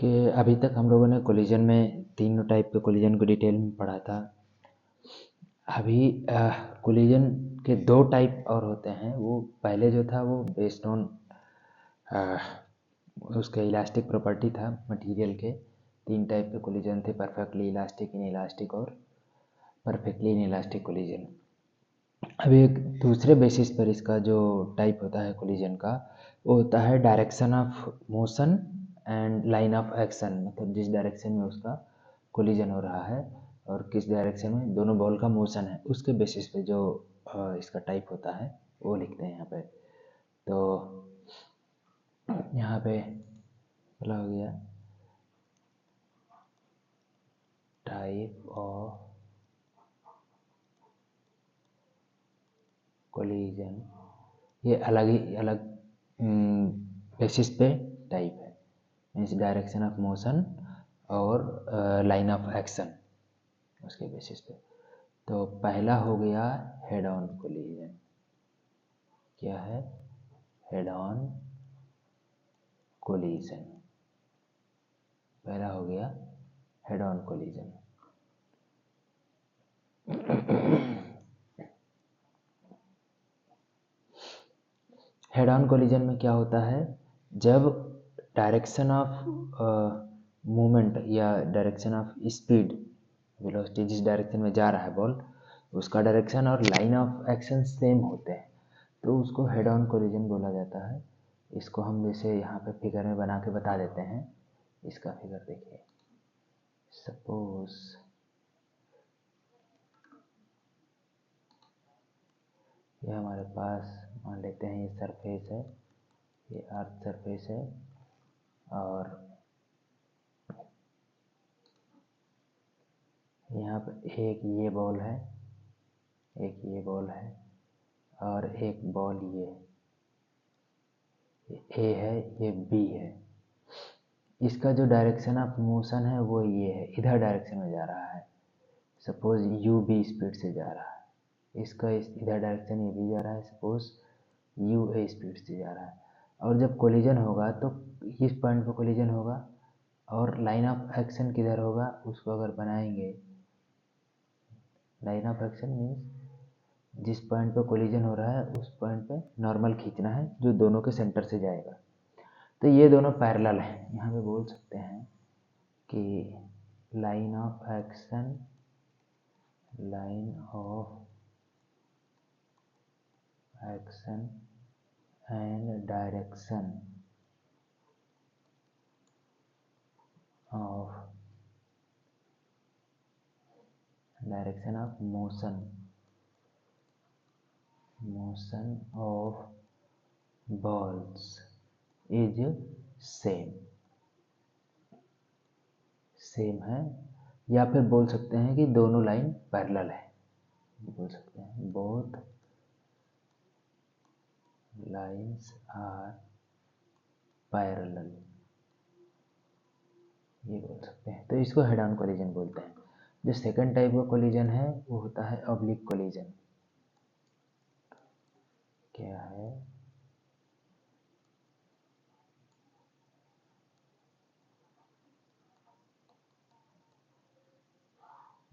कि अभी तक हम लोगों ने कोलिजन में तीनों टाइप के कोलिजन को डिटेल में पढ़ा था। अभी कोलिजन के दो टाइप और होते हैं। वो पहले जो था वो बेस्ड ऑन उसके इलास्टिक प्रॉपर्टी था मटेरियल के। तीन टाइप के कोलिजन थे, परफेक्टली इलास्टिक, इन इलास्टिक और परफेक्टली इन इलास्टिक कोलिजन। अभी एक दूसरे बेसिस पर इसका जो टाइप होता है कोलिजन का, वो होता है direction of motion and line of action. मतलब जिस डायरेक्शन में उसका कोलिजन हो रहा है और किस डायरेक्शन में दोनों बॉल का मोशन है, उसके बेसिस पे जो इसका टाइप होता है वो लिखते हैं यहाँ पे। तो यहाँ पे पहला हो गया टाइप ऑफ कोलिजन। ये अलग बेसिस पे टाइप है, मीन्स डायरेक्शन ऑफ मोशन और लाइन ऑफ एक्शन, उसके बेसिस पे। तो पहला हो गया हेड ऑन कोलिजन। क्या है? Head on collision. पहला हो गया head on collision. Head on collision में क्या होता है, जब डायरेक्शन ऑफ मूवमेंट या डायरेक्शन ऑफ स्पीड, वेलोसिटी, जिस डायरेक्शन में जा रहा है बॉल, उसका डायरेक्शन और लाइन ऑफ एक्शन सेम होते हैं, तो उसको हेड ऑन कोलिजन बोला जाता है। इसको हम जैसे यहाँ पे फिगर में बना के बता देते हैं। इसका फिगर देखिए। सपोज ये हमारे पास मान लेते हैं ये सरफेस है, ये अर्थ सरफेस है, और यहाँ पर एक ये बॉल है, एक ये बॉल है, और एक बॉल ये ए है, ये बी है। इसका जो डायरेक्शन ऑफ मोशन है वो ये है, इधर डायरेक्शन में जा रहा है। सपोज यू बी स्पीड से जा रहा है, इसका इधर डायरेक्शन ये भी जा रहा है, सपोज यू ए स्पीड से जा रहा है। और जब कोलिजन होगा तो इस पॉइंट पर कोलिजन होगा, और लाइन ऑफ एक्शन किधर होगा उसको अगर बनाएंगे, लाइन ऑफ एक्शन मीन्स जिस पॉइंट पे कोलिजन हो रहा है उस पॉइंट पे नॉर्मल खींचना है जो दोनों के सेंटर से जाएगा। तो ये दोनों पैरेलल हैं। यहाँ पे बोल सकते हैं कि line of action, line of action and direction of motion of balls is same है। या फिर बोल सकते हैं कि दोनों लाइन पैरेलल है, बोल सकते हैं बोथ लाइन्स आर पैरेलल, ये बोल सकते हैं। तो इसको हेड ऑन कोलिजन बोलते हैं। जो सेकंड टाइप का कोलिजन है वो होता है ऑब्लिक कोलिजन। क्या है?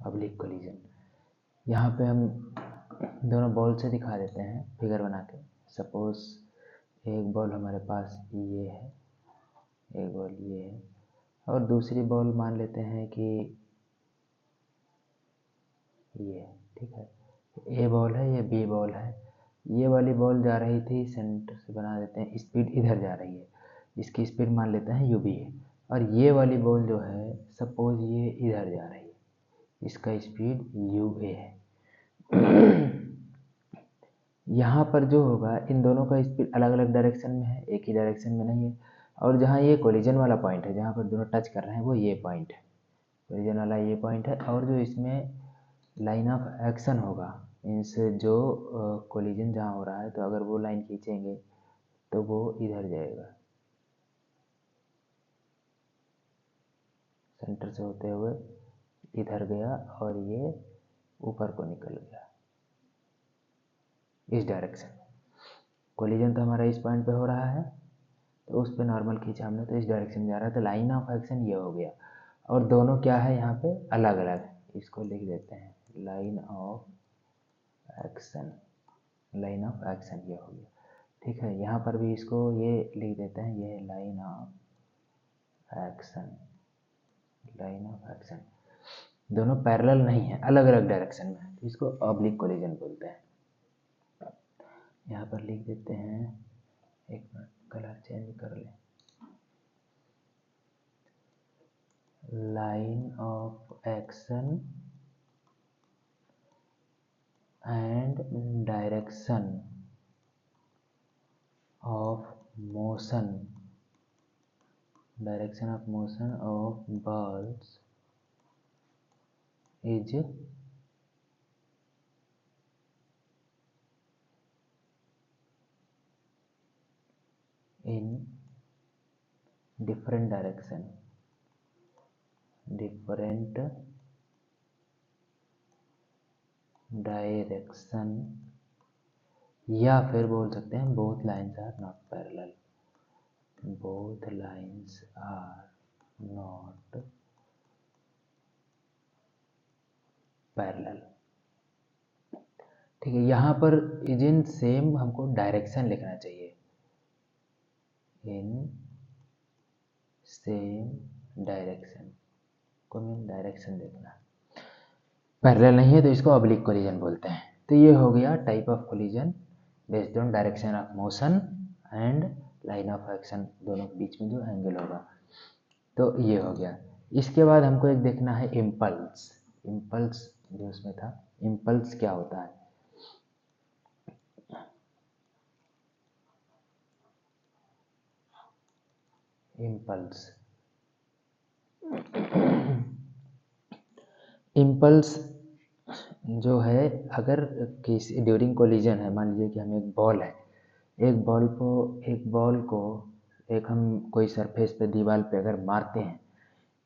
Oblique collision. यहाँ पे हम दोनों बॉल से दिखा देते हैं फिगर बना के। सपोज एक बॉल हमारे पास ये है, एक बॉल ये है, और दूसरी बॉल मान लेते हैं कि ये, ठीक है। ए बॉल है, ये बी बॉल है। ये वाली बॉल जा रही थी, सेंटर से बना देते हैं, स्पीड इधर जा रही है, इसकी स्पीड मान लेते हैं यू बी है। और ये वाली बॉल जो है सपोज ये इधर जा रही है, इसका स्पीड यू ए है। यहाँ पर जो होगा इन दोनों का स्पीड अलग अलग डायरेक्शन में है, एक ही डायरेक्शन में नहीं है। और जहाँ ये कोलिजन वाला पॉइंट है, जहाँ पर दोनों टच कर रहे हैं, वो ये पॉइंट है, कोलिजन वाला ये पॉइंट है। और जो इसमें लाइन ऑफ एक्शन होगा, मीन्स जो कोलिजन जहाँ हो रहा है, तो अगर वो लाइन खींचेंगे तो वो इधर जाएगा, सेंटर से होते हुए इधर गया, और ये ऊपर को निकल गया इस डायरेक्शन में। कोलिजन तो हमारा इस पॉइंट पे हो रहा है, तो उस पर नॉर्मल खींचा हमने तो इस डायरेक्शन में जा रहा है, तो लाइन ऑफ एक्शन ये हो गया। और दोनों क्या है यहाँ पे अलग अलग, इसको लिख देते हैं line of action, line of action ये हो गया। ठीक है, यहाँ पर भी इसको ये लिख देते हैं, ये line of action, line of action. दोनों पैरेलल नहीं है, अलग अलग डायरेक्शन में है, तो इसको ऑब्लिक कोलिजन बोलते हैं। यहाँ पर लिख देते हैं, एक मिनट कलर चेंज कर लें, line of action and direction of motion, direction of motion of balls is in different direction, different direction, या फिर बोल सकते हैं both lines are not parallel, both lines are not parallel. ठीक है, यहाँ पर इज इन सेम हमको डायरेक्शन लिखना चाहिए, इन सेम डायरेक्शन को मीन डायरेक्शन देखना, पैरेलल नहीं है तो इसको ऑब्लिक कोलिजन बोलते हैं। तो ये हो गया type of collision based on direction of motion and line of action, दोनों के बीच में जो एंगल होगा, तो ये हो गया। इसके बाद हमको एक देखना है इम्पल्स, इम्पल्स जो उसमें था, इम्पल्स क्या होता है। इम्पल्स, इम्पल्स जो है, अगर किसी ड्यूरिंग कोलिजन है, मान लीजिए कि हम एक बॉल है, एक बॉल को एक हम कोई सरफेस पे दीवार पे अगर मारते हैं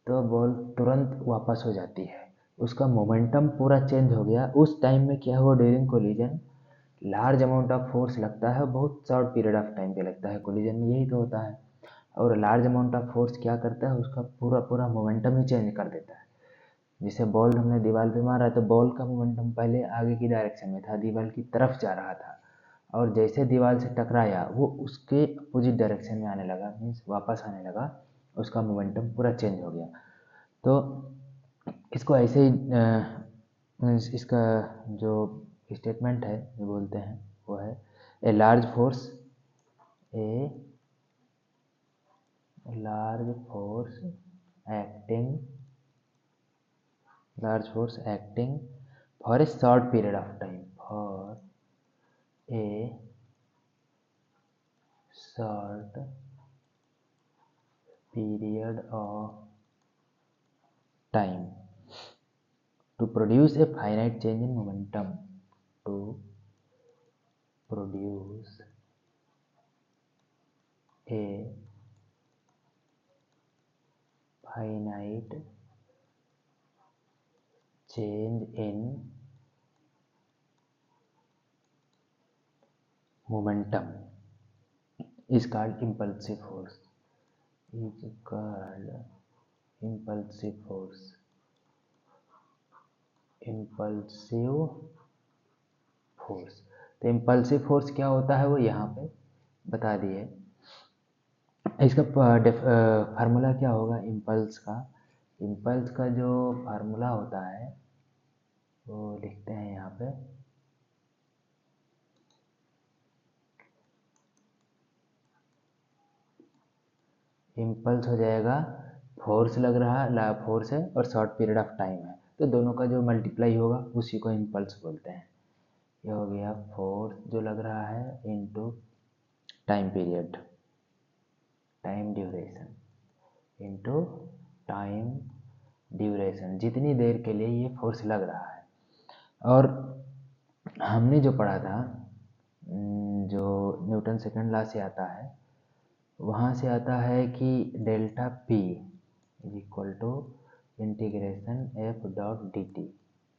तो बॉल तुरंत वापस हो जाती है, उसका मोमेंटम पूरा चेंज हो गया। उस टाइम में क्या हुआ, during collision large amount of force लगता है, बहुत शॉर्ट पीरियड ऑफ टाइम पे लगता है, कोलिजन में यही तो होता है। और लार्ज अमाउंट ऑफ फोर्स क्या करता है, उसका पूरा पूरा मोमेंटम ही चेंज कर देता है। जैसे बॉल हमने दीवार पे मारा है तो बॉल का मोमेंटम पहले आगे की डायरेक्शन में था, दीवार की तरफ जा रहा था, और जैसे दीवार से टकराया वो उसके अपोजिट डायरेक्शन में आने लगा, मीन्स वापस आने लगा, उसका मोमेंटम पूरा चेंज हो गया। तो इसको ऐसे ही मीन्स इसका जो स्टेटमेंट है जो बोलते हैं वो है a large force acting for a short period of time, for a short period of time to produce a finite change in momentum, to produce a finite change in momentum is called impulsive force, is called impulsive force, impulsive force। तो impulsive force क्या होता है वो यहाँ पे बता दिए। इसका फार्मूला क्या होगा इम्पल्स का, इम्पल्स का जो फार्मूला होता है वो लिखते हैं यहाँ पे, इम्पल्स हो जाएगा, फोर्स लग रहा फोर्स है और शॉर्ट पीरियड ऑफ टाइम है, तो दोनों का जो मल्टीप्लाई होगा उसी को इम्पल्स बोलते हैं। ये हो गया फोर्स जो लग रहा है into time period, time duration, into time duration, जितनी देर के लिए ये फोर्स लग रहा है। और हमने जो पढ़ा था जो न्यूटन सेकंड लॉ से आता है, वहाँ से आता है कि delta P is equal to integration F dot D T,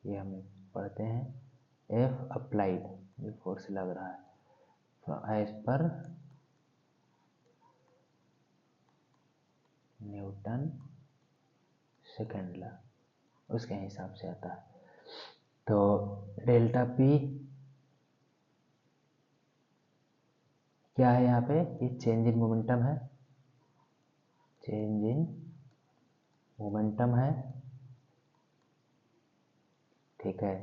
ये हम पढ़ते हैं, एफ अप्लाइड जो फोर्स लग रहा है as per Newton second law, उसके हिसाब से आता है। तो डेल्टा पी क्या है यहाँ पे, ये चेंज इन मोमेंटम है, चेंज इन मोमेंटम है, ठीक है।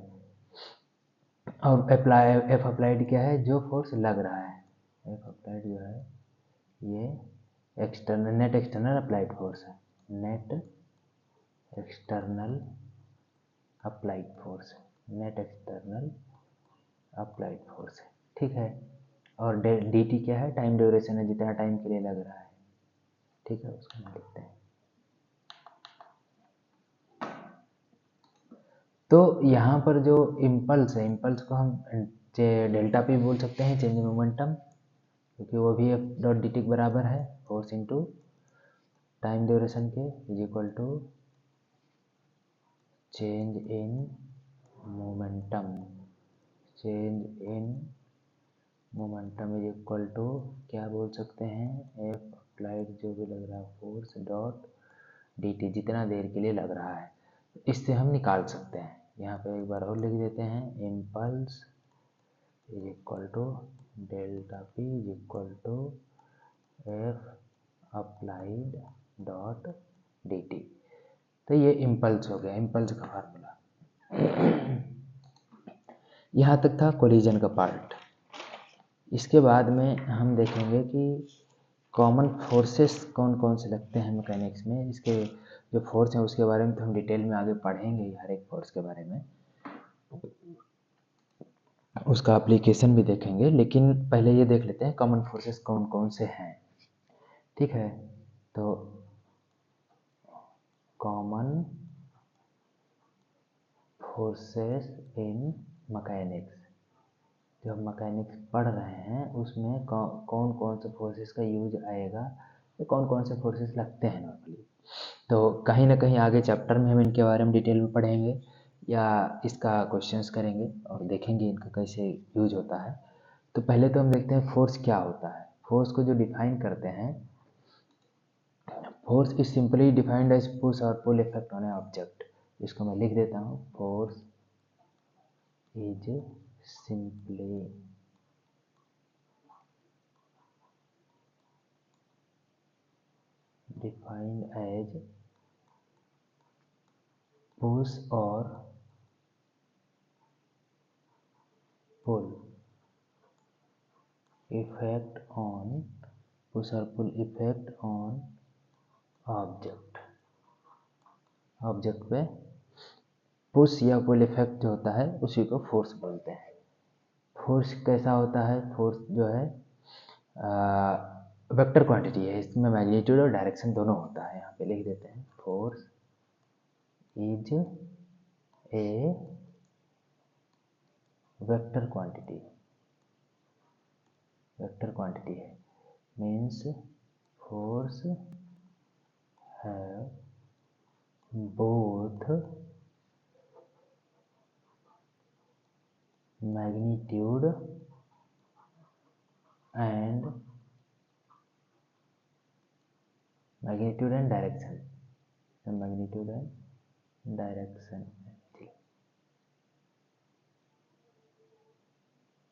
और एफ अप्लाइड क्या है, जो फोर्स लग रहा है, एफ अप्लाइड जो है ये external, net external applied force है, net external applied force, net external applied force है, ठीक है। और डी टी क्या है, टाइम ड्यूरेशन है, जितना टाइम के लिए लग रहा है, ठीक है, उसको हम लिखते हैं। तो यहाँ पर जो इम्पल्स है, इम्पल्स को हम डेल्टा पी बोल सकते हैं, चेंज इन मोमेंटम, क्योंकि वो भी एफ डॉट डी टी के बराबर है, फोर्स इनटू टाइम ड्यूरेशन के is equal to change in momentum, change in momentum is equal to क्या बोल सकते हैं, एफ अप्लाइड जो भी लग रहा है फोर्स डॉट डी टी, जितना देर के लिए लग रहा है, इससे हम निकाल सकते हैं। यहाँ पे एक बार और लिख देते हैं, impulse is equal to delta P is equal to F applied dot D T. तो ये इम्पल्स हो गया, इम्पल्स का फार्मूला। यहाँ तक था कोलिजन का पार्ट। इसके बाद में हम देखेंगे कि कॉमन फोर्सेस कौन कौन से लगते हैं मैकेनिक्स में। इसके जो फोर्स हैं उसके बारे में तो हम डिटेल में आगे पढ़ेंगे, हर एक फोर्स के बारे में, उसका एप्लीकेशन भी देखेंगे, लेकिन पहले ये देख लेते हैं कॉमन फोर्सेस कौन कौन से हैं, ठीक है। तो कॉमन फोर्सेस इन मैकेनिक्स, जो हम मैकेनिक्स पढ़ रहे हैं उसमें कौन कौन से फोर्सेस का यूज आएगा, या कौन कौन से फोर्सेस लगते हैं नॉर्मली। तो कहीं ना कहीं आगे चैप्टर में हम इनके बारे में डिटेल में पढ़ेंगे, या इसका क्वेश्चंस करेंगे और देखेंगे इनका कैसे यूज होता है। तो पहले तो हम देखते हैं फोर्स क्या होता है। फोर्स को जो डिफाइन करते हैं, force is simply defined as push और pull effect on a object. इसको मैं लिख देता हूँ, force is simply defined as push और पुल इफेक्ट ऑन, पुश और pull effect on object, object पे पुश या पुल इफेक्ट जो होता है उसी को फोर्स बोलते हैं। फोर्स कैसा होता है, फोर्स जो है वेक्टर क्वांटिटी है, इसमें मैग्नीट्यूड और डायरेक्शन दोनों होता है। यहाँ पे लिख देते हैं, force is a vector quantity, vector quantity है, means force have both magnitude and direction, magnitude and direction.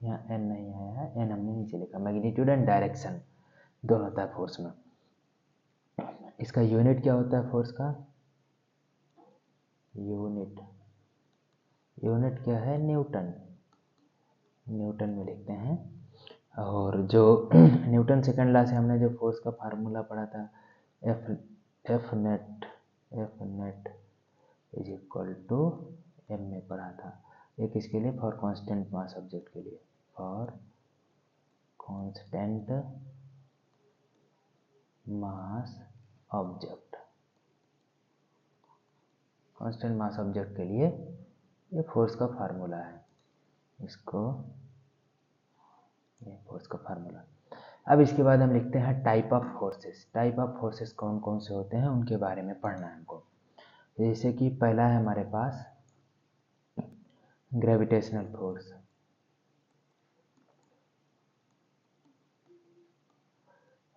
यहाँ एन नहीं आया है, एन हमने नीचे लिखा, मैग्नीट्यूड एंड डायरेक्शन दोनों होता है फोर्स में। इसका यूनिट क्या होता है फोर्स का, यूनिट, यूनिट क्या है, न्यूटन, न्यूटन में लिखते हैं। और जो न्यूटन सेकंड लॉ से हमने जो फोर्स का फार्मूला पढ़ा था, F net is equal to M में पढ़ा था। ये किसके लिए, फॉर कांस्टेंट मास ऑब्जेक्ट के लिए, for constant mass object, constant mass object के लिए ये फोर्स का फार्मूला है, इसको ये फोर्स का फार्मूला। अब इसके बाद हम लिखते हैं type of forces. Type of forces कौन कौन से होते हैं उनके बारे में पढ़ना है हमको। जैसे कि पहला है हमारे पास gravitational force,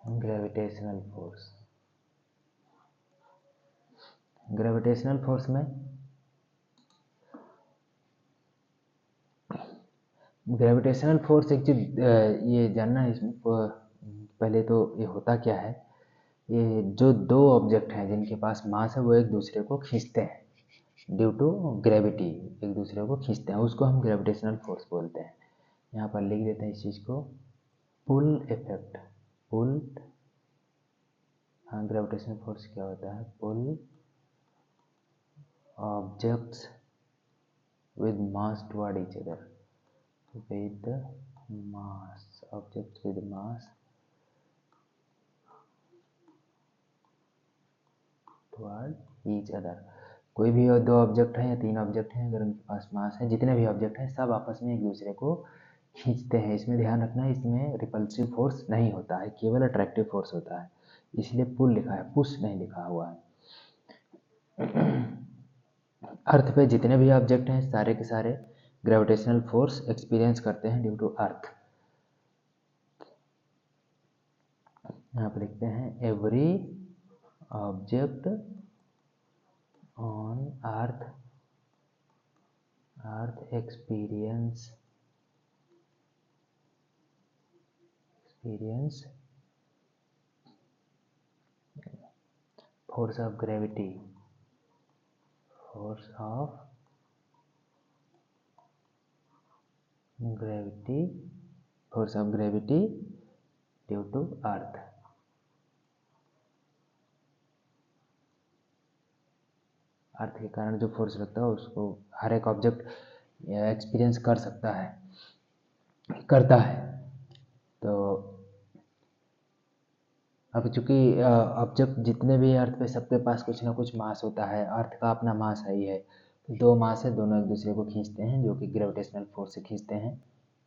gravitational force, gravitational force में ग्रेविटेशनल फोर्स एक चीज ये जानना है इसमें पहले तो ये होता क्या है। ये जो दो ऑब्जेक्ट हैं जिनके पास मास है वो एक दूसरे को खींचते हैं ड्यू टू ग्रेविटी, एक दूसरे को खींचते हैं, उसको हम ग्रेविटेशनल फोर्स बोलते हैं। यहाँ पर लिख देते हैं इस चीज़ को, पुल इफेक्ट। पुल, हाँ, ग्रेविटेशनल फोर्स क्या होता है, pull objects with mass toward each other, with mass, objects with mass toward each other। कोई भी दो ऑब्जेक्ट हैं या तीन ऑब्जेक्ट हैं, अगर उनके पास मास है, जितने भी ऑब्जेक्ट हैं सब आपस में एक दूसरे को खींचते हैं। इसमें ध्यान रखना है, इसमें रिपल्सिव फोर्स नहीं होता है, केवल अट्रैक्टिव फोर्स होता है, इसलिए पुल लिखा है, पुश नहीं लिखा हुआ है। अर्थ पे जितने भी ऑब्जेक्ट हैं सारे के सारे ग्रेविटेशनल फोर्स एक्सपीरियंस करते हैं ड्यू टू अर्थ। यहाँ पर लिखते हैं every object on Earth experience force of gravity due to Earth. Earth के कारण जो फोर्स लगता है उसको हर एक ऑब्जेक्ट एक्सपीरियंस कर सकता है, करता है। तो अब चूंकि ऑब्जेक्ट जितने भी अर्थ पे सबके पास कुछ ना कुछ मास होता है, अर्थ का अपना मास है ही है, दो मास है, दोनों एक दूसरे को खींचते हैं जो कि ग्रेविटेशनल फोर्स से खींचते हैं,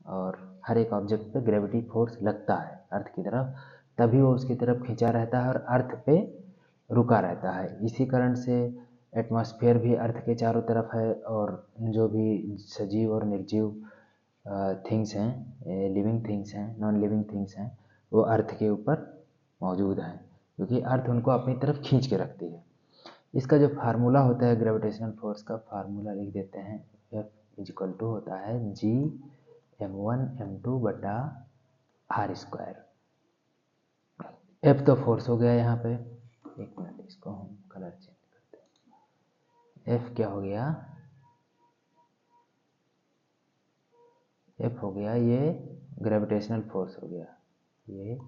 और हर एक ऑब्जेक्ट पे ग्रेविटी फोर्स लगता है अर्थ की तरफ, तभी वो उसकी तरफ खींचा रहता है और अर्थ पे रुका रहता है। इसी कारण से एटमॉस्फेयर भी अर्थ के चारों तरफ है, और जो भी सजीव और निर्जीव थिंग्स हैं, लिविंग थिंग्स हैं, नॉन लिविंग थिंग्स हैं, वो अर्थ के ऊपर मौजूद हैं, क्योंकि अर्थ उनको अपनी तरफ खींच के रखती है। इसका जो फार्मूला होता है ग्रेविटेशनल फोर्स का, फार्मूला लिख देते हैं, F इक्वल टू होता है G(m1m2) बटा r²। F तो फोर्स हो गया यहाँ पे, एक मिनट इसको हम कलर चेंज करते हैं। F क्या हो गया, F हो गया ये ग्रेविटेशनल फोर्स हो गया, ये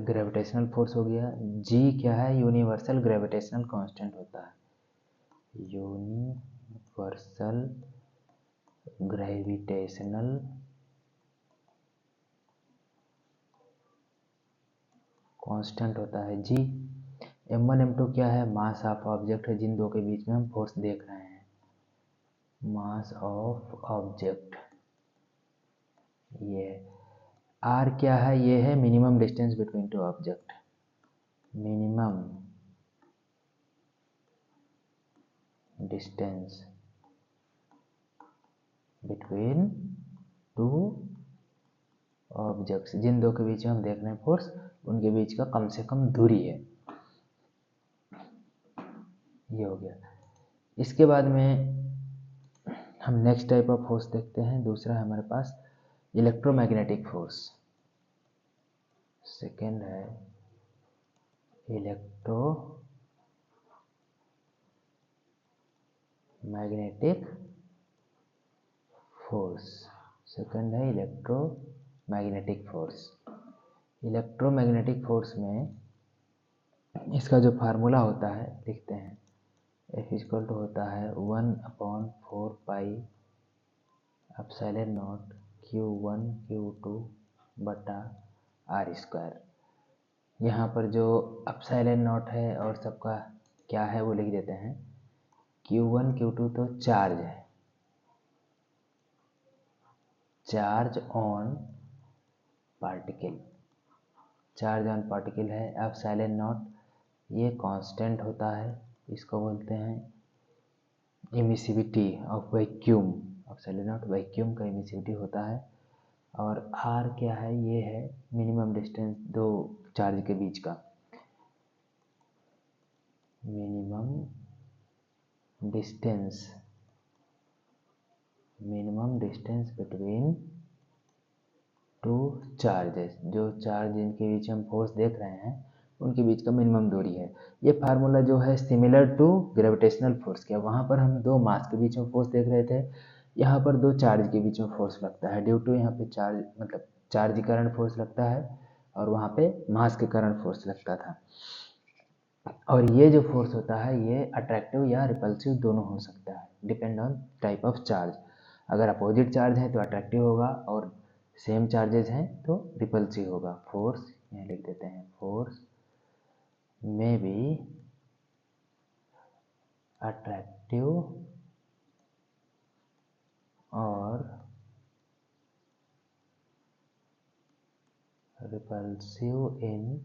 ग्रेविटेशनल फोर्स हो गया। G क्या है, यूनिवर्सल ग्रेविटेशनल कांस्टेंट होता है, यूनिवर्सल ग्रेविटेशनल कांस्टेंट होता है G। m1 m2 क्या है, मास ऑफ ऑब्जेक्ट है, जिन दो के बीच में हम फोर्स देख रहे हैं, मास ऑफ ऑब्जेक्ट। ये R क्या है, ये है minimum distance between two object, minimum distance between two objects, जिन दो के बीच में हम देख रहे हैं फोर्स, उनके बीच का कम से कम दूरी है, ये हो गया। इसके बाद में हम नेक्स्ट टाइप ऑफ फोर्स देखते हैं, दूसरा है हमारे पास इलेक्ट्रोमैग्नेटिक फोर्स। सेकेंड है इलेक्ट्रोमैग्नेटिक फोर्स, सेकेंड है इलेक्ट्रोमैग्नेटिक फोर्स। इलेक्ट्रोमैग्नेटिक फोर्स में इसका जो फार्मूला होता है लिखते हैं, F इक्वल टू होता है 1/4 पाई ε0 Q1 Q2 बटा r²। यहाँ पर जो ε0 है और सबका क्या है वो लिख देते हैं, Q1 Q2 तो चार्ज है, charge on particle, charge on particle है। ε0 ये कांस्टेंट होता है, इसको बोलते हैं emissivity of vacuum of solenoid, vacuum का इमिसिविटी होता है। और आर क्या है, ये है मिनिमम डिस्टेंस दो चार्ज के बीच का, minimum distance between two charges, जो चार्ज जिनके बीच हम फोर्स देख रहे हैं उनके बीच का मिनिमम दूरी है। ये फार्मूला जो है सिमिलर टू ग्रेविटेशनल फोर्स के, वहाँ पर हम दो मास के बीच में फोर्स देख रहे थे, यहाँ पर दो चार्ज के बीच में फोर्स लगता है, ड्यू टू यहाँ पे चार्ज मतलब चार्ज के कारण फोर्स लगता है और वहाँ पे मास के कारण फोर्स लगता था। और ये जो फोर्स होता है ये अट्रैक्टिव या रिपल्सिव दोनों हो सकता है, depend on type of charge. अगर अपोजिट चार्ज है तो अट्रैक्टिव होगा और सेम चार्जेस हैं तो रिपल्सिव होगा। फोर्स यहाँ लिख देते हैं, फोर्स में बी अट्रैक्टिव और repulsive in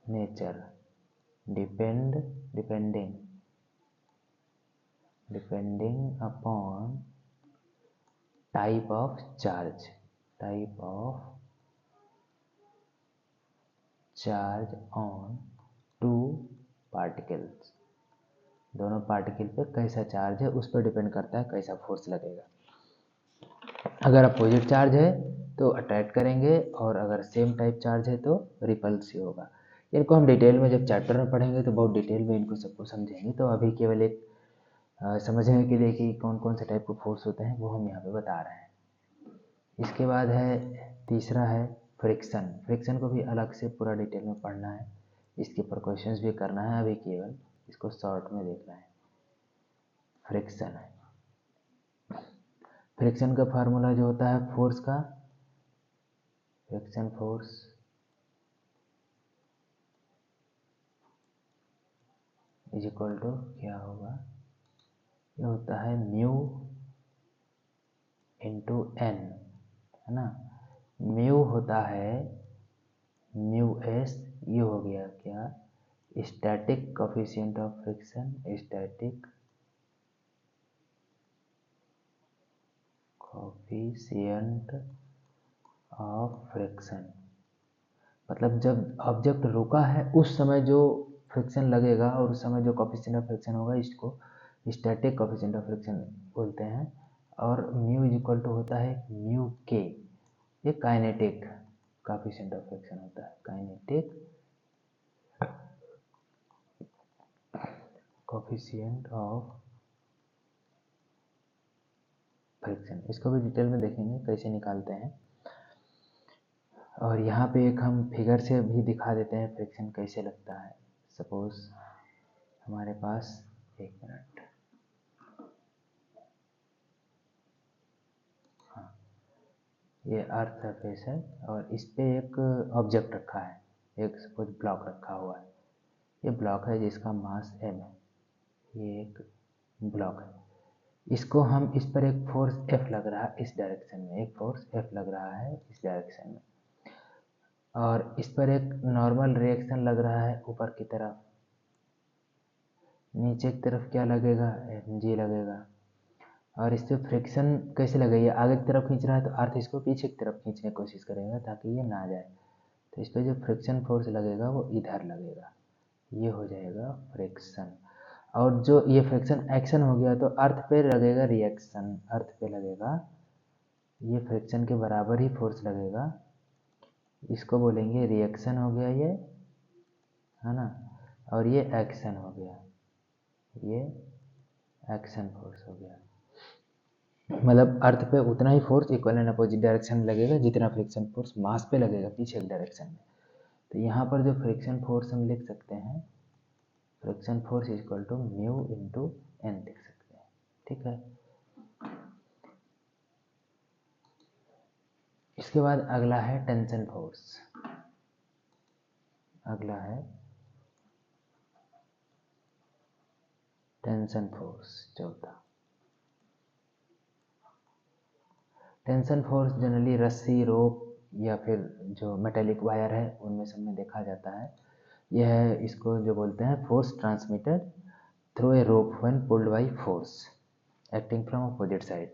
nature depending upon type of charge on two particles. दोनों पार्टिकल पे कैसा चार्ज है उस पर डिपेंड करता है कैसा फोर्स लगेगा। अगर अपोजिट चार्ज है तो अट्रैक्ट करेंगे और अगर सेम टाइप चार्ज है तो रिपल्सिव होगा। इनको हम डिटेल में जब चैप्टर में पढ़ेंगे तो बहुत डिटेल में इनको सबको समझेंगे। तो अभी केवल एक समझने के लिए कि कौन कौन से टाइप के फोर्स होते हैं वो हम यहाँ पे बता रहे हैं। इसके बाद है तीसरा है फ्रिक्शन को भी अलग से पूरा डिटेल में पढ़ना है, इसके ऊपर क्वेश्चंस भी करना है, अभी केवल इसको शॉर्ट में देखना है। फ्रिक्शन का फार्मूला जो होता है फोर्स का, friction force is equal to क्या होगा, ये होता है म्यू इंटू एन, है ना। म्यू होता है म्यू एस, ये हो गया क्या, static coefficient of friction, static coefficient of friction. मतलब जब ऑब्जेक्ट रुका है उस समय जो फ्रिक्शन लगेगा और उस समय जो कोफिशिएंट ऑफ फ्रिक्शन होगा, इसको स्टैटिक कोफिशिएंट ऑफ फ्रिक्शन बोलते हैं। और म्यू इज इक्वल टू होता है म्यू के, ये काइनेटिक कोफिशिएंट ऑफ फ्रिक्शन होता है, काइनेटिक कोफिशिएंट ऑफ फ्रिक्शन। इसको भी डिटेल में देखेंगे कैसे निकालते हैं। और यहाँ पे एक हम फिगर से भी दिखा देते हैं फ्रिक्शन कैसे लगता है। सपोज हमारे पास, एक मिनट, हाँ, ये अर्थ सरफेस है और इस पे एक ऑब्जेक्ट रखा है, एक सपोज ब्लॉक रखा हुआ है। ये ब्लॉक है जिसका मास m है, ये एक ब्लॉक है। इसको हम, इस पर एक फोर्स F लग रहा है इस डायरेक्शन में, एक फोर्स F लग रहा है इस डायरेक्शन में, और इस पर एक नॉर्मल रिएक्शन लग रहा है ऊपर की तरफ। नीचे की तरफ क्या लगेगा, mg लगेगा। और इस पर फ्रिक्शन कैसे लगेगा, आगे की तरफ खींच रहा है तो अर्थ इसको पीछे की तरफ खींचने की कोशिश करेगा ताकि ये ना जाए। तो इस पर जो फ्रिक्शन फोर्स लगेगा वो इधर लगेगा, ये हो जाएगा फ्रिक्शन। और जो ये फ्रिक्शन एक्शन हो गया तो अर्थ पे लगेगा रिएक्शन, अर्थ पे लगेगा, ये फ्रिक्शन के बराबर ही फोर्स लगेगा, इसको बोलेंगे रिएक्शन हो गया ये, है ना। और ये एक्शन हो गया, ये एक्शन फोर्स हो गया। मतलब अर्थ पे उतना ही force equal and opposite direction में लगेगा जितना फ्रिक्शन फोर्स मास पे लगेगा पीछे की डायरेक्शन में। तो यहाँ पर जो फ्रिक्शन फोर्स हम लिख सकते हैं, friction force is equal to mu into N लिख सकते हैं, ठीक है। इसके बाद अगला है टेंशन फोर्स, अगला है टेंशन फोर्स, चौथा। टेंशन फोर्स जनरली रस्सी, रोप या फिर जो मेटेलिक वायर है उनमें सब में देखा जाता है। यह है, इसको जो बोलते हैं force transmitted through a rope when pulled by force acting from opposite side.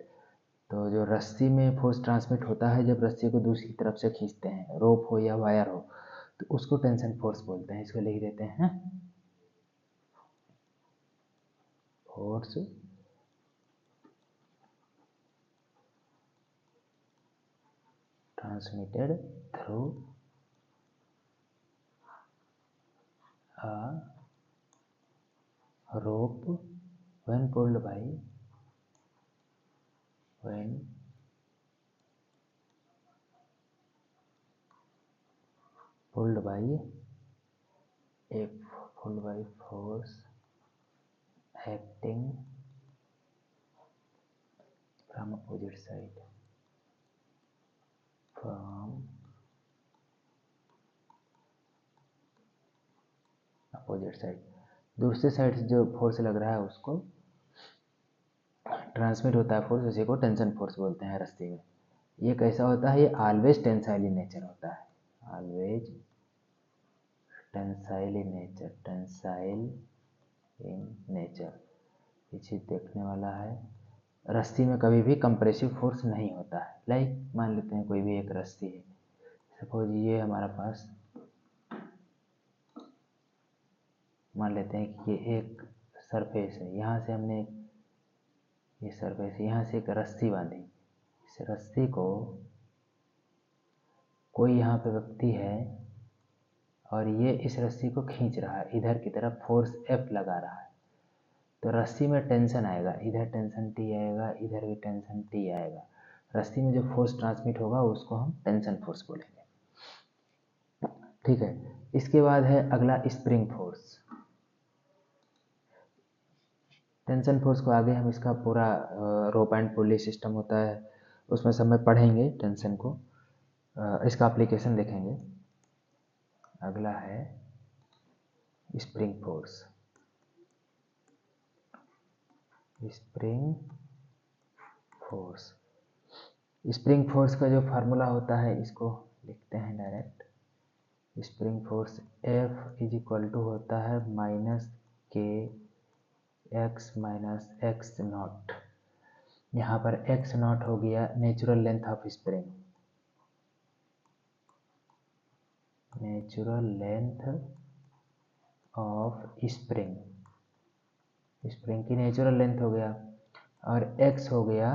तो जो रस्सी में फोर्स ट्रांसमिट होता है जब रस्सी को दूसरी तरफ से खींचते हैं, रोप हो या वायर हो, तो उसको टेंशन फोर्स बोलते हैं। इसको लिख देते हैं force transmitted through a rope when pulled by force acting from opposite side, दूसरे साइड से जो फोर्स लग रहा है उसको ट्रांसमिट होता है फोर्स, उसी को टेंशन फोर्स बोलते हैं रस्सी में। ये कैसा होता है? ये ऑलवेज टेंसाइल इन नेचर होता है, ऑलवेज टेंसाइल इन नेचर। ये चीज़ देखने वाला है। रस्सी में कभी भी कंप्रेसिव फोर्स नहीं होता है। लाइक मान लेते हैं कोई भी एक रस्सी है, सपोज ये हमारा पास, मान लेते हैं कि ये एक सरफेस है, यहाँ से हमने ये सरफेस है, यहाँ से एक रस्सी बांधी। इस रस्सी को कोई यहाँ पे व्यक्ति है और ये इस रस्सी को खींच रहा है, इधर की तरफ फोर्स F लगा रहा है, तो रस्सी में टेंशन आएगा, इधर टेंशन T आएगा, इधर भी टेंशन T आएगा। रस्सी में जो फोर्स ट्रांसमिट होगा उसको हम टेंशन फोर्स बोलेंगे। ठीक है, इसके बाद है अगला स्प्रिंग फोर्स। टेंशन फोर्स को आगे हम इसका पूरा रोप एंड पुली सिस्टम होता है उसमें सब में पढ़ेंगे, टेंशन को इसका एप्लीकेशन देखेंगे। अगला है स्प्रिंग फोर्स। स्प्रिंग फोर्स का जो फार्मूला होता है इसको लिखते हैं direct. Spring force F is equal to होता है -K x minus x naught. यहाँ पर x नॉट हो गया natural length of spring, spring की नेचुरल लेंथ हो गया, और x हो गया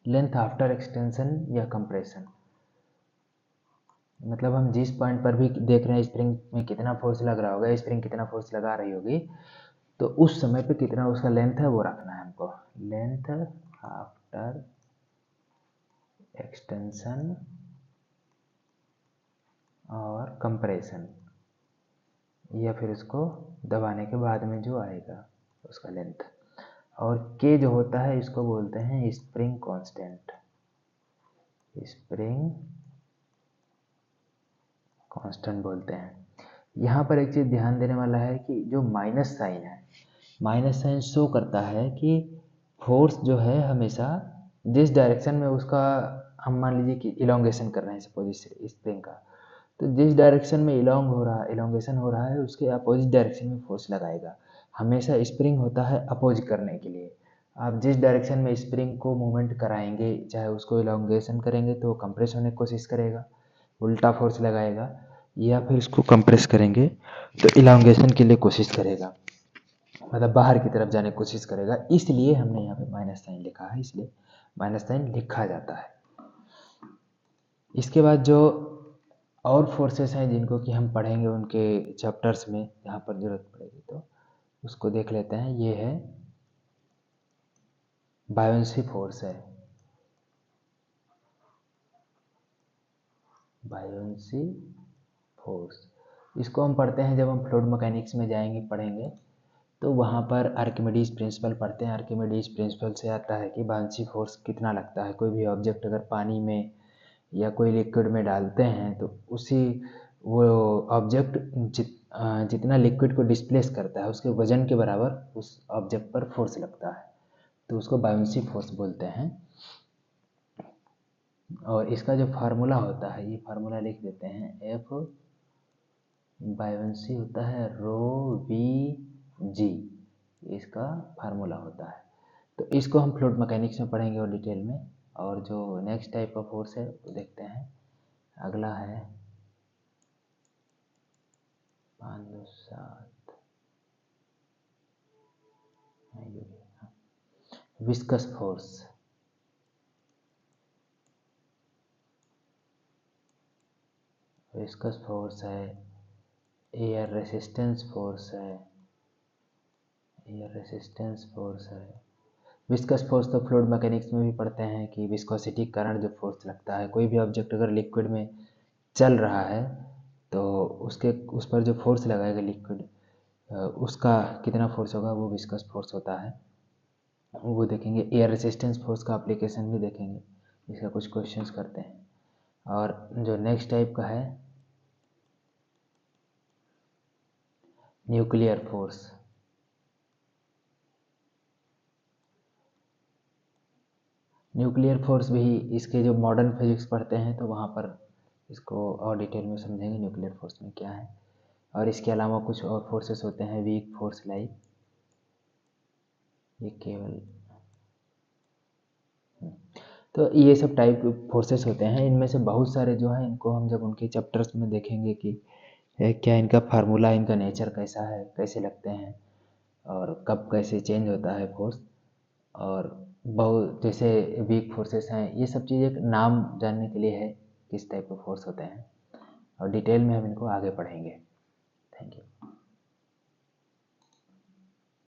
लेंथ आफ्टर एक्सटेंशन या कंप्रेशन। मतलब हम जिस पॉइंट पर भी देख रहे हैं स्प्रिंग में कितना फोर्स लग रहा होगा, स्प्रिंग कितना फोर्स लगा रही होगी, तो उस समय पे कितना उसका लेंथ है वो रखना है हमको। लेंथ आफ्टर एक्सटेंशन और कंप्रेशन, या फिर उसको दबाने के बाद में जो आएगा उसका लेंथ। और के जो होता है इसको बोलते हैं स्प्रिंग कांस्टेंट। स्प्रिंग कांस्टेंट बोलते हैं। यहाँ पर एक चीज़ ध्यान देने वाला है कि जो माइनस साइन है, माइनस साइन शो करता है कि फोर्स जो है हमेशा जिस डायरेक्शन में उसका, हम मान लीजिए कि इलोंगेशन कर रहे हैं सपोज स्प्रिंग का, तो जिस डायरेक्शन में इलोंगेशन हो रहा है उसके अपोजिट डायरेक्शन में फोर्स लगाएगा। हमेशा स्प्रिंग होता है अपोज करने के लिए। आप जिस डायरेक्शन में स्प्रिंग को मूवमेंट कराएंगे, चाहे उसको इलोंगेशन करेंगे तो कंप्रेस होने की कोशिश करेगा, उल्टा फोर्स लगाएगा, या फिर इसको कंप्रेस करेंगे तो इलोंगेशन के लिए कोशिश करेगा, मतलब बाहर की तरफ जाने की कोशिश करेगा। इसलिए हमने यहाँ पे माइनस साइन लिखा है, इसलिए माइनस साइन लिखा जाता है। इसके बाद जो और फोर्सेस हैं जिनको कि हम पढ़ेंगे उनके चैप्टर्स में, यहाँ पर जरूरत पड़ेगी तो उसको देख लेते हैं। ये है बायोंसी फोर्स है, बायोंसी फोर्स। इसको हम पढ़ते हैं जब हम फ्लूइड मैकेनिक्स में जाएंगे, पढ़ेंगे, तो वहाँ पर आर्किमिडीज प्रिंसिपल पढ़ते हैं। आर्किमिडीज प्रिंसिपल से आता है कि बायोंसी फोर्स कितना लगता है। कोई भी ऑब्जेक्ट अगर पानी में या कोई लिक्विड में डालते हैं तो उसी वो ऑब्जेक्ट जितना लिक्विड को डिस्प्लेस करता है उसके वजन के बराबर उस ऑब्जेक्ट पर फोर्स लगता है, तो उसको बायोंसी फोर्स बोलते हैं। और इसका जो फार्मूला होता है, ये फार्मूला लिख देते हैं। F बायोंसी होता है रो V जी, इसका फार्मूला होता है। तो इसको हम फ्लूइड मैकेनिक्स में पढ़ेंगे और डिटेल में। और जो नेक्स्ट टाइप का फोर्स है वो देखते हैं। अगला है 5-7 विस्कस फोर्स। विस्कस फोर्स है, एयर रेसिस्टेंस फोर्स है, एयर रेसिस्टेंस फोर्स है। विस्कस फोर्स तो फ्लूइड मैकेनिक्स में भी पढ़ते हैं कि विस्कोसिटी के कारण जो फोर्स लगता है, कोई भी ऑब्जेक्ट अगर लिक्विड में चल रहा है तो उसके उस पर जो फोर्स लगाएगा लिक्विड, उसका कितना फोर्स होगा, वो विस्कस फोर्स होता है, वो देखेंगे। एयर रेसिस्टेंस फोर्स का एप्लीकेशन भी देखेंगे, इसका कुछ क्वेश्चंस करते हैं। और जो नेक्स्ट टाइप का है न्यूक्लियर फोर्स। न्यूक्लियर फोर्स भी इसके जो मॉडर्न फिजिक्स पढ़ते हैं तो वहाँ पर इसको और डिटेल में समझेंगे न्यूक्लियर फोर्स में क्या है। और इसके अलावा कुछ और फोर्सेस होते हैं वीक फोर्स लाइक, ये केवल तो ये सब टाइप फोर्सेस होते हैं। इनमें से बहुत सारे जो हैं इनको हम जब उनके चैप्टर्स में देखेंगे कि क्या इनका फार्मूला, इनका नेचर कैसा है, कैसे लगते हैं और कब कैसे चेंज होता है फोर्स। और बहुत जैसे वीक फोर्सेस हैं, ये सब चीज़ एक नाम जानने के लिए है किस टाइप के फोर्स होते हैं, और डिटेल में हम इनको आगे पढ़ेंगे। Thank you.